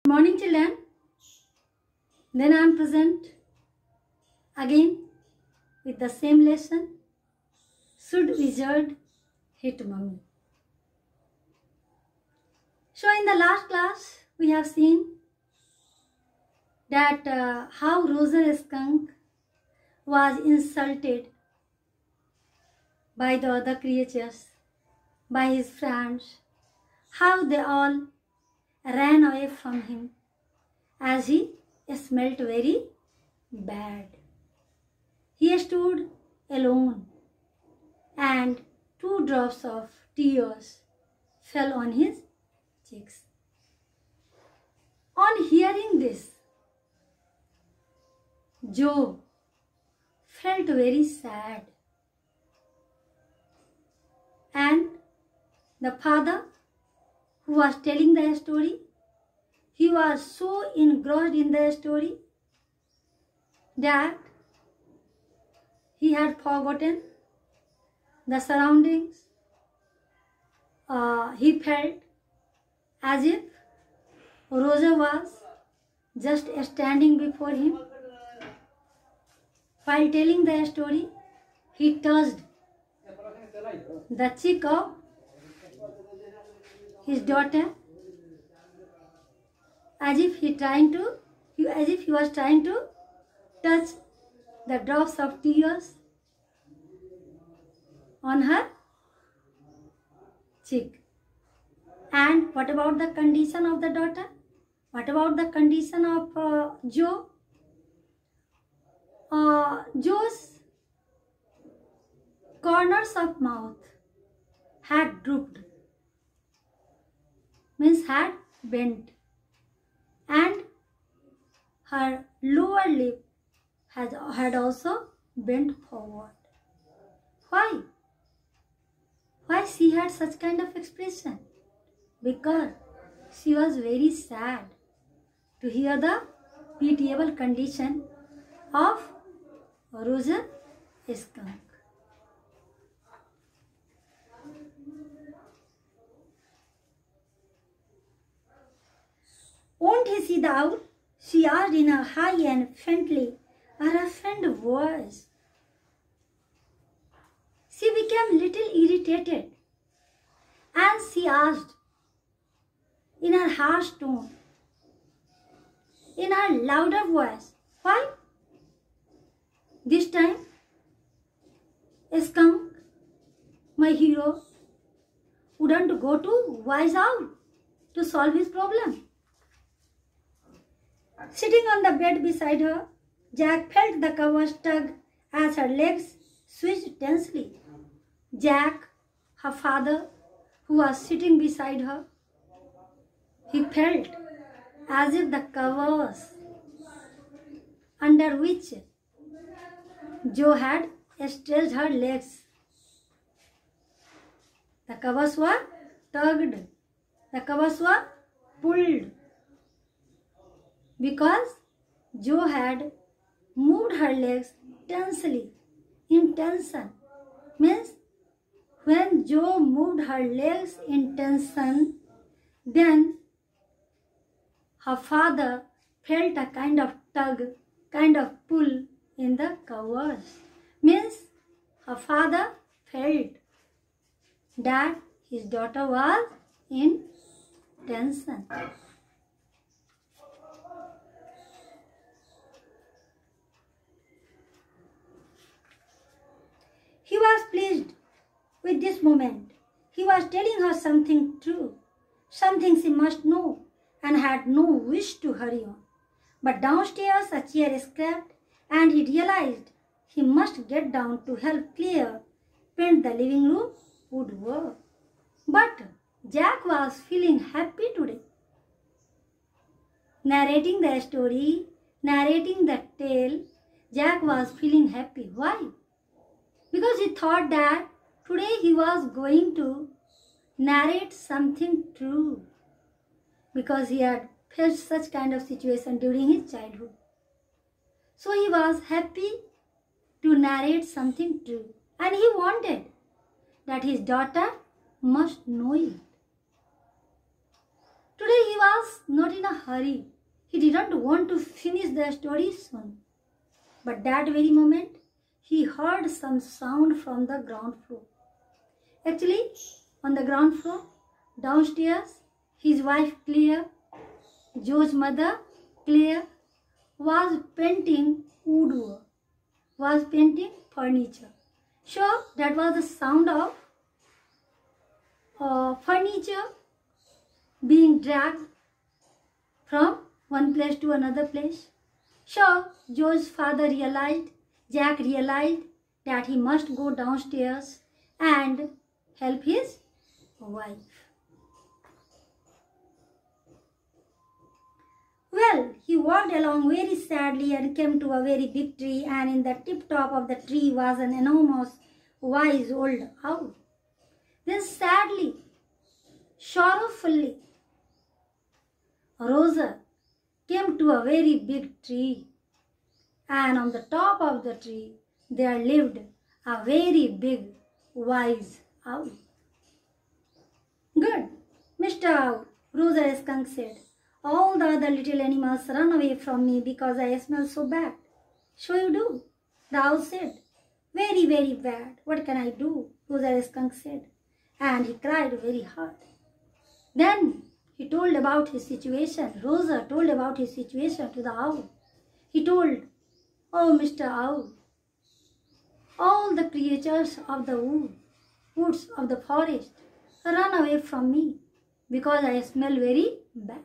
Good morning, children. Then I am present again with the same lesson. Should wizard hit mummy? So in the last class we have seen that how Roger Skunk was insulted by the other creatures, by his friends, how they all ran away from him as he smelt very bad. He stood alone and 2 drops of tears fell on his cheeks. On hearing this, Joe felt very sad, and the father who was telling the story, he was so engrossed in the story that he had forgotten the surroundings. He felt as if Roger was just standing before him. While telling the story, he touched the cheek of his daughter as if he was trying to touch the drops of tears on her cheek. And what about the condition of the daughter? What about the condition of Joe? Joe's corners of mouth had drooped, means had bent, and her lower lip had also bent forward. Why? Why she had such kind of expression? Because she was very sad to hear the pitiable condition of Roger Skunk. Won't he see the owl? She asked in a high and faintly roughened voice. She became little irritated and she asked in her harsh tone, in her louder voice, why? This time, Skunk, my hero, wouldn't go to Wise Owl to solve his problem. Sitting on the bed beside her, Jack felt the covers tug as her legs switched tensely. Jack, her father, who was sitting beside her, he felt as if the covers under which Joe had stretched her legs, the covers were tugged, the covers were pulled, because Joe had moved her legs tensely, in tension. Means when Joe moved her legs in tension, then her father felt a kind of tug, kind of pull in the covers. Means her father felt that his daughter was in tension. He was pleased with this moment. He was telling her something true, something she must know, and had no wish to hurry on. But downstairs a chair scraped, and he realized he must get down to help Claire paint the living room woodwork. But Jack was feeling happy today. Narrating the story, narrating the tale, Jack was feeling happy. Why? Because he thought that today he was going to narrate something true, because he had faced such kind of situation during his childhood. So he was happy to narrate something true, and he wanted that his daughter must know it. Today he was not in a hurry. He didn't want to finish the story soon. But that very moment, he heard some sound from the ground floor. Actually, on the ground floor, downstairs, his wife Claire, Joe's mother Claire, was painting woodwork, was painting furniture. So that was the sound of furniture being dragged from one place to another place. So Joe's father realized, Jack realized that he must go downstairs and help his wife. Well, he walked along very sadly and came to a very big tree, and in the tip top of the tree was an enormous, wise old owl. Then sadly, sorrowfully, Rosa came to a very big tree, and on the top of the tree there lived a very big, wise owl. Good, Mr. Owl, Rosa Skunk said. All the other little animals run away from me because I smell so bad. So you do, the owl said. Very, very bad. What can I do? Rosa Skunk said. And he cried very hard. Then he told about his situation. Rosa told about his situation to the owl. He told, "Oh, Mr. Owl, all the creatures of the woods of the forest run away from me because I smell very bad."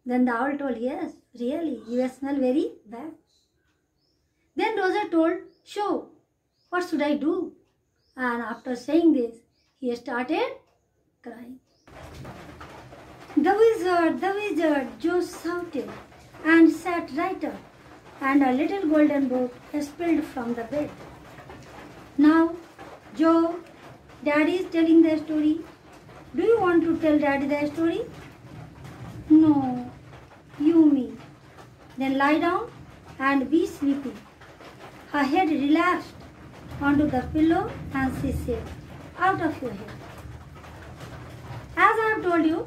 Then the owl told, "Yes, really, you smell very bad." Then Rosa told, "So, what should I do?" And after saying this, he started crying. The wizard, Joe shouted and sat right up, and a little golden boat spilled from the bed. Now, Joe, Daddy is telling the story. Do you want to tell Daddy the story? No, you me. Then lie down and be sleepy. Her head relaxed onto the pillow and she said, "Out of your head." As I have told you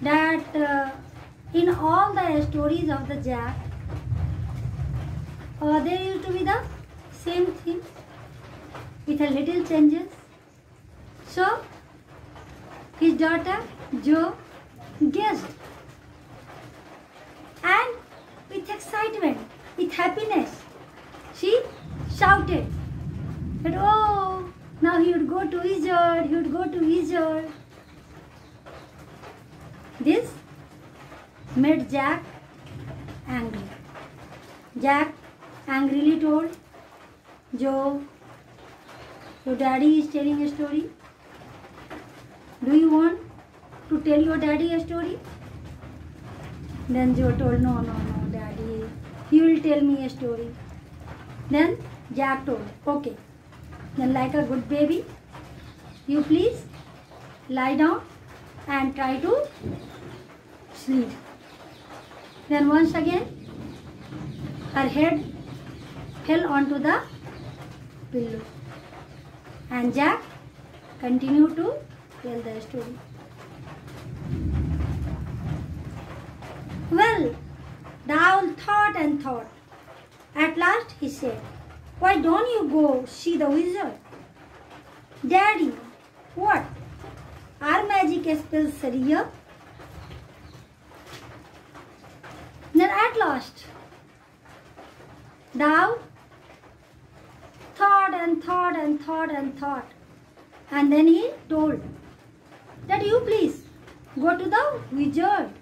that in all the stories of the Jack, there used to be the same thing with a little changes. So his daughter Jo guessed, and with excitement, with happiness, she shouted that, "Oh, now he would go to wizard, he would go to wizard." This made Jack angry. Jack angrily told, "Joe, your daddy is telling a story. Do you want to tell your daddy a story?" Then Joe told, no, Daddy, he will tell me a story." Then Jack told, "Okay, then like a good baby, you please lie down and try to sleep." Then once again, her head fell onto the pillow, and Jack continued to tell the story. Well, the owl thought and thought. At last he said, "Why don't you go see the wizard?" "Daddy, what? Are magic spells real?" Then at last, the owl thought and thought and thought and thought. And then he told that, "You please go to the wizard.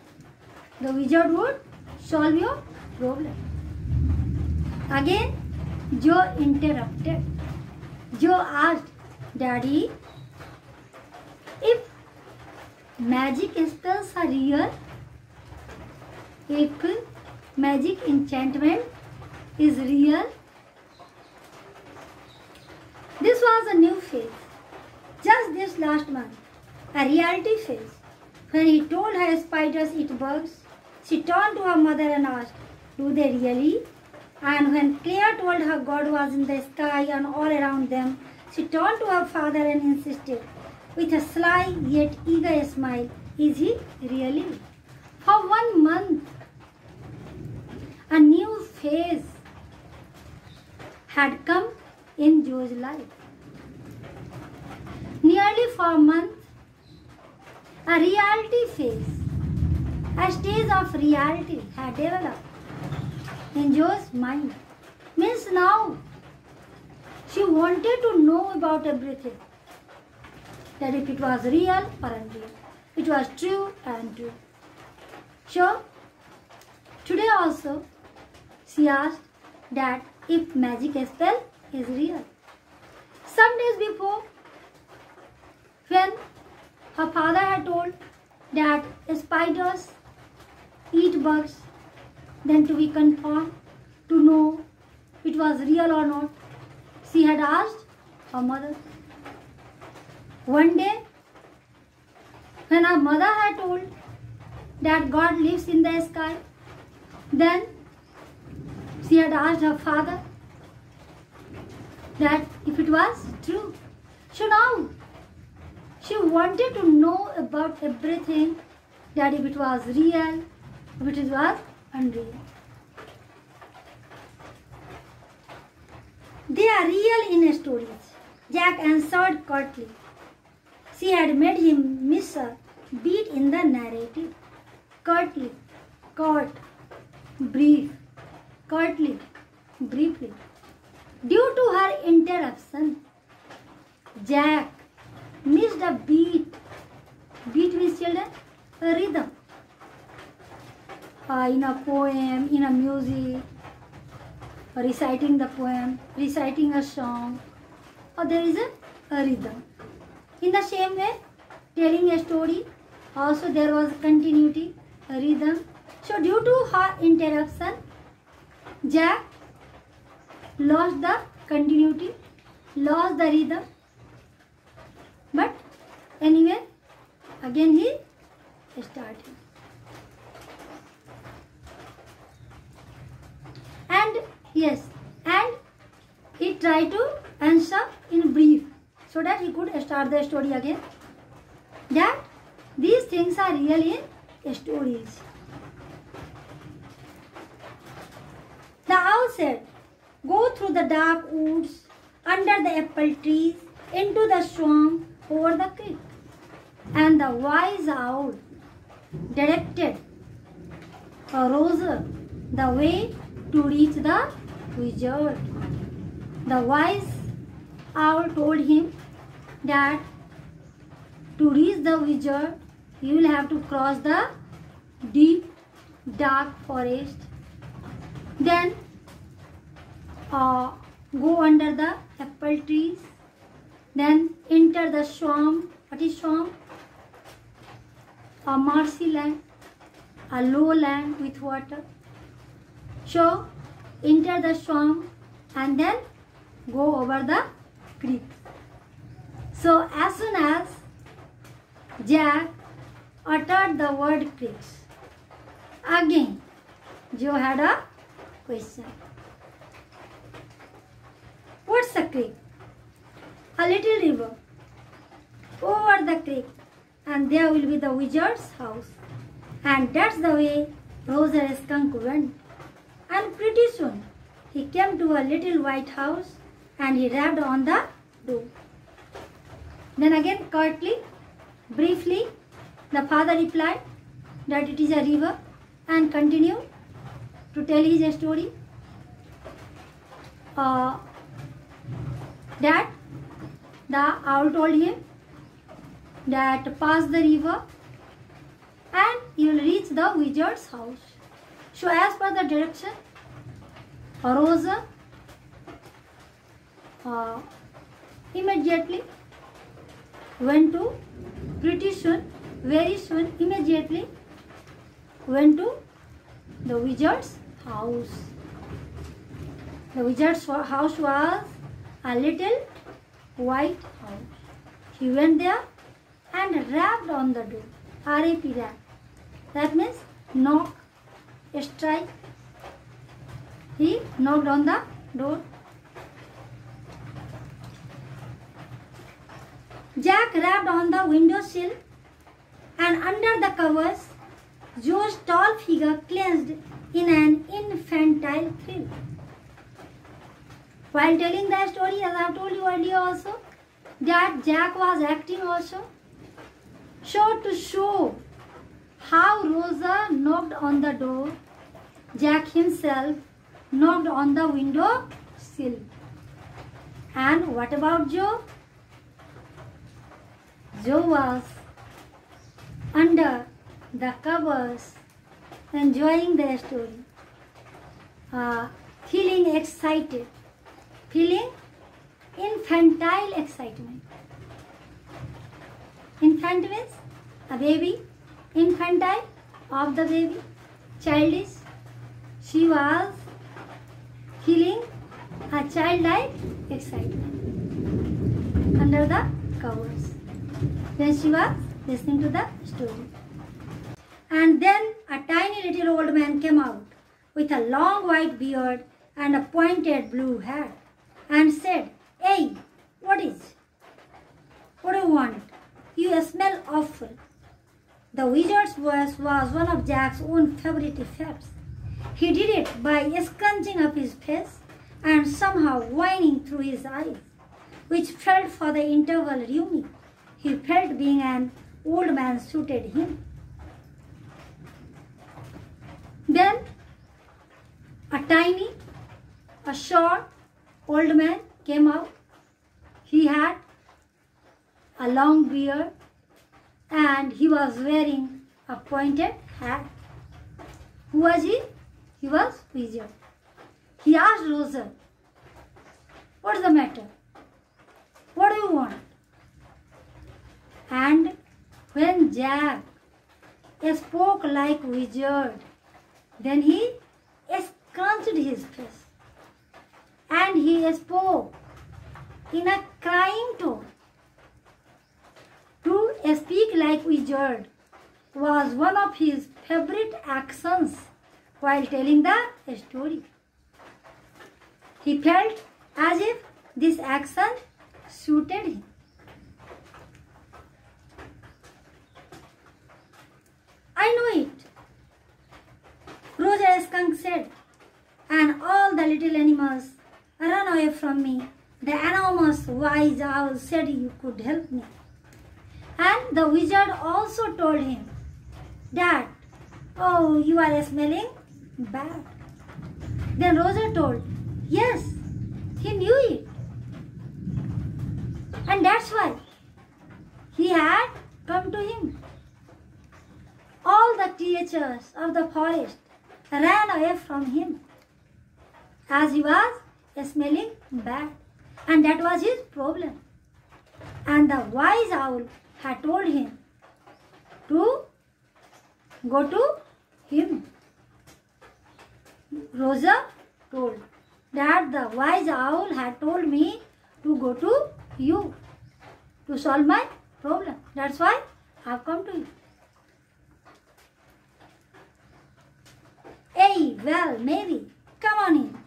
The wizard would solve your problem." Again, Joe interrupted. Joe asked, "Daddy, if magic spells are real, if magic enchantment is real." This was a new phase. Just this last month, a reality phase. When he told her spiders eat bugs, she turned to her mother and asked, "Do they really?" And when Claire told her God was in the sky and all around them, she turned to her father and insisted, with a sly yet eager smile, Is he really? For 1 month, a new phase had come in Joe's life. Nearly for a month, a reality phase, a stage of reality had developed in Joe's mind. Means now she wanted to know about everything. That if it was real or unreal, it was true or untrue. So today also she asked that if magic spell is real. Some days before, when her father had told that spiders eat bugs, then to be confirmed, to know it was real or not, she had asked her mother. One day, when her mother had told that God lives in the sky, then she had asked her father that if it was true. So now she wanted to know about everything, that if it was real, if it was unreal. They are real in stories, Jack answered curtly. She had made him miss a beat in the narrative. Curtly, curt, brief, curtly, briefly. Due to her interruption, Jack missed a beat. Beat means children, a rhythm. In a poem, in a music, reciting the poem, reciting a song, or there is a rhythm. In the same way, telling a story, also there was continuity, a rhythm. So due to her interruption, Jack lost the continuity, lost the rhythm. But anyway, again he started. And yes, and he tried to answer in brief so that he could start the story again. That these things are real in stories. The owl said, "Go through the dark woods, under the apple trees, into the swamp, over the creek." And the wise owl directed Rosa the way to reach the wizard. The wise owl told him that to reach the wizard, you will have to cross the deep, dark forest. Then go under the apple trees. Then enter the swamp. What is swamp? A marshy land, a low land with water. So enter the swamp and then go over the creek. So as soon as Jack uttered the word creeks, again Joe had a question. What's a creek? A little river. Over the creek, and there will be the wizard's house. And that's the way Roger Skunk went. And pretty soon he came to a little white house and he rapped on the door. Then again curtly, briefly, the father replied that it is a river and continued to tell his story. That the owl told him that pass the river and you will reach the wizard's house. So as per the direction, Rosa immediately went to, pretty soon, very soon, immediately went to the wizard's house. The wizard's house was a little white house. He went there and rapped on the door. R-A-P, rap. That means knock, strike. He knocked on the door. Jack rapped on the windowsill And under the covers, Joe's tall figure clenched in an infantile thrill. While telling the story, as I have told you earlier also, that Jack was acting also. So to show how Rosa knocked on the door, Jack himself knocked on the window sill. And what about Joe? Joe was under the covers, enjoying the story, feeling excited, feeling infantile excitement. Infant means a baby, infantile of the baby, childish. She was feeling a childlike excitement under the covers when she was listening to the story. And then a tiny little old man came out with a long white beard and a pointed blue hat and said, "Hey, what is? What do you want? You smell awful." The wizard's voice was one of Jack's own favorite effects. He did it by scrunching up his face and somehow whining through his eyes, which felt for the interval roomy. He felt being an old man suited him. Then a short old man came out. He had a long beard and he was wearing a pointed hat. Who was he? He was wizard. He asked Rosa, "What's the matter? What do you want?" And when Jack spoke like wizard, then he scrunched his face and he spoke in a crying tone. To speak like wizard was one of his favorite actions while telling the story. He felt as if this action suited him. "I know it," Rosa Skunk said, "and all the little animals run away from me. The enormous wise owl said you could help me." And the wizard also told him that, "Oh, you are smelling bad." Then Rosa told, yes, he knew it. And that's why he had come to him. All the creatures of the forest ran away from him as he was smelling bad. And that was his problem. And the wise owl had told him to go to him. Rosa told that the wise owl had told me to go to you to solve my problem. That's why I have come to you. Hey, well, maybe. Come on in.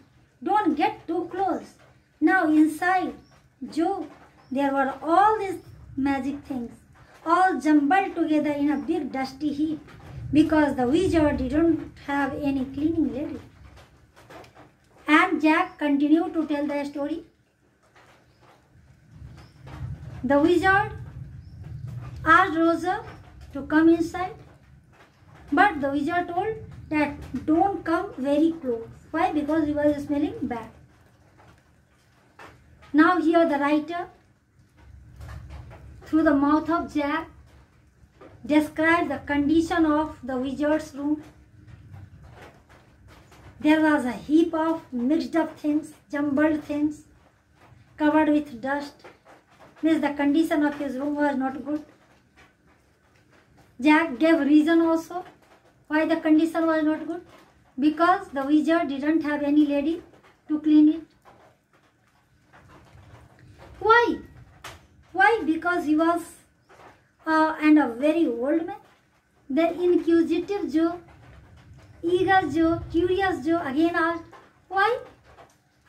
Don't get too close. Now inside, Joe, there were all these magic things, all jumbled together in a big dusty heap because the wizard didn't have any cleaning lady. And Jack continued to tell the story. The wizard asked Rosa to come inside, but the wizard told that don't come very close. Why? Because he was smelling bad. Now here the writer, through the mouth of Jack, described the condition of the wizard's room. There was a heap of mixed up things, jumbled things, covered with dust. Means the condition of his room was not good. Jack gave reason also why the condition was not good. Because the wizard didn't have any lady to clean it. Why? Why? Because he was and a very old man. The inquisitive Joe, eager Joe, curious Joe again asked, why?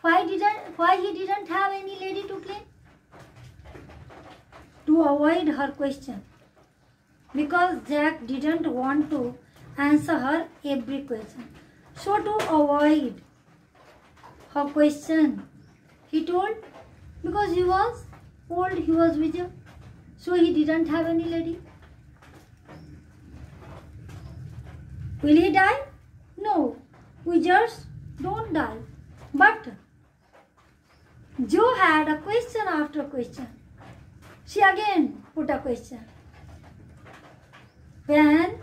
Why he didn't have any lady to clean? To avoid her question, because Jack didn't want to answer her every question. So to avoid her question, he told, because he was old, he was wizard, so he didn't have any lady. Will he die? No, wizards don't die. But Jo had a question after question. She again put a question. When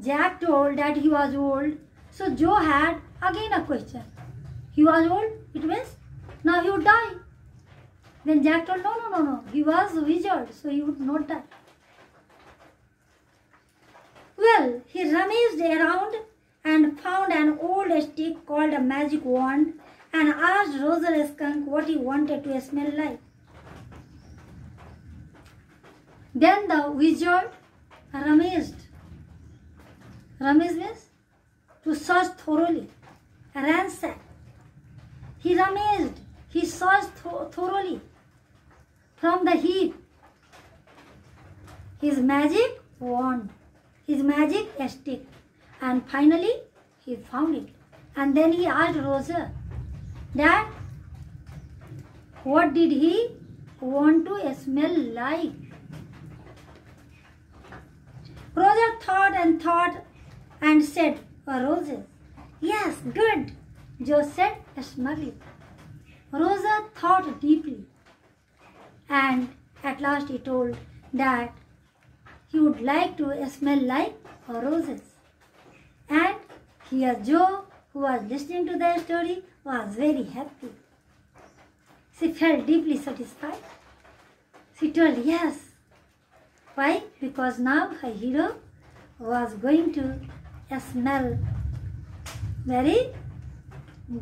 Jack told that he was old, so Jo had again a question. He was old, it means now he would die. Then Jack told, no, he was a wizard, so he would not die. Well, he rummaged around and found an old stick called a magic wand and asked Roger Skunk what he wanted to smell like. Then the wizard rummaged. Rummage means to search thoroughly, ransack. He rummaged, he searched thoroughly from the heap his magic wand, his magic stick, and finally he found it. And then he asked Roger that what did he want to smell like. Roger thought and said, roses. Yes, good, Jo said smugly. Roger thought deeply and at last he told that he would like to smell like roses. And here Jo, who was listening to the story, was very happy. She felt deeply satisfied. She told yes. Why? Because now her hero was going to smell very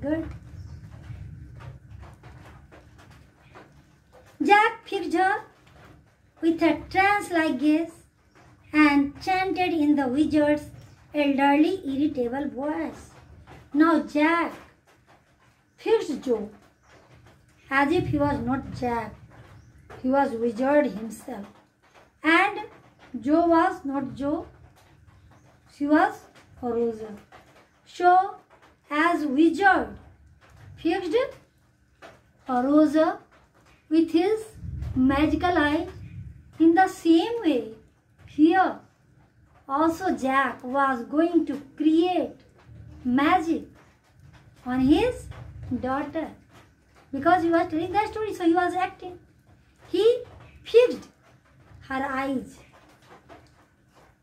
good. Jack fixed her with a trance-like gaze and chanted in the wizard's elderly, irritable voice. Now Jack fixed Jo as if he was not Jack. He was wizard himself. And Jo was not Jo. She was Roger. So, as wizard fixed Roger with his magical eye, in the same way, here also Jack was going to create magic on his daughter. Because he was telling that story, so he was acting. He fixed her eyes.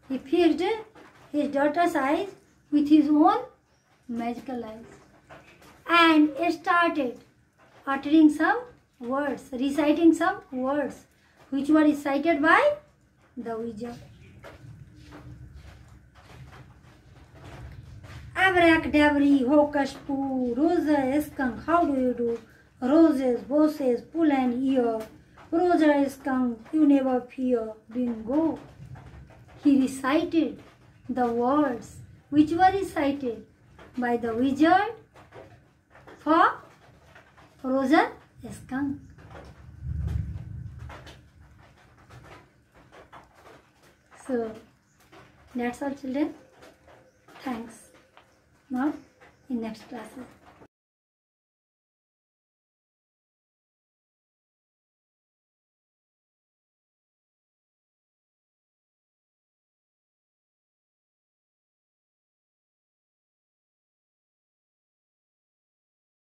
He fixed his daughter's eyes with his own magical eyes and started uttering some words, reciting some words which were recited by the wizard. Abracadabra, hocus poo, Roger Skunk, how do you do? Roses, bosses, pull and ear. Roger Skunk, you never fear. Bingo. He recited the words which were recited by the wizard for Roger Skunk. So, that's all children. Thanks. Now, in next classes.